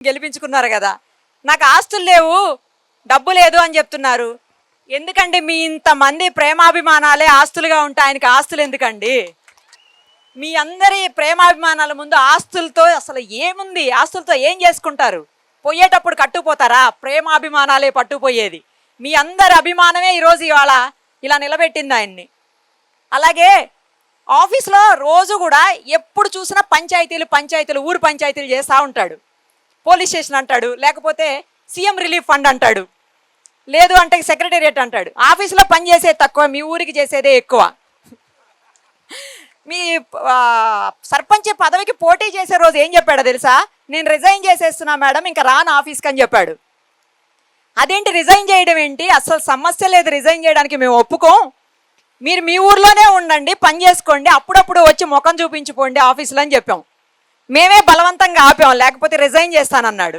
గెలిపించుకున్నారు కదా. నాకు ఆస్తులు లేవు, డబ్బు లేదు అని చెప్తున్నారు. ఎందుకండి మీ ఇంతమంది ప్రేమాభిమానాలే ఆస్తులుగా ఉంటే ఆయనకి ఆస్తులు ఎందుకండి? మీ అందరి ప్రేమాభిమానాల ముందు ఆస్తులతో అసలు ఏముంది? ఆస్తులతో ఏం చేసుకుంటారు? పోయేటప్పుడు కట్టుకుపోతారా? ప్రేమాభిమానాలే పట్టుపోయేది. మీ అందరి అభిమానమే ఈరోజు ఇవాళ ఇలా నిలబెట్టింది ఆయన్ని. అలాగే ఆఫీస్లో రోజు కూడా ఎప్పుడు చూసినా పంచాయతీలు ఊరు పంచాయతీలు చేస్తూ ఉంటాడు. పోలీస్ స్టేషన్ అంటాడు, లేకపోతే సీఎం రిలీఫ్ ఫండ్ అంటాడు, లేదు అంటే సెక్రటేరియట్ అంటాడు. ఆఫీసులో పని చేసేది తక్కువ, మీ ఊరికి చేసేదే ఎక్కువ. మీ సర్పంచ్ పదవికి పోటీ చేసే రోజు ఏం చెప్పాడో తెలుసా? నేను రిజైన్ చేసేస్తున్నా మేడం, ఇంకా రాను ఆఫీస్కి అని చెప్పాడు. అదేంటి రిజైన్ చేయడం ఏంటి? అసలు సమస్య లేదు రిజైన్ చేయడానికి, మేము ఒప్పుకోం. మీరు మీ ఊర్లోనే ఉండండి, పని చేసుకోండి, అప్పుడప్పుడు వచ్చి ముఖం చూపించుకోండి ఆఫీసులో అని చెప్పాం. మేమే బలవంతంగా ఆపాం, లేకపోతే రిజైన్ చేస్తానన్నాడు.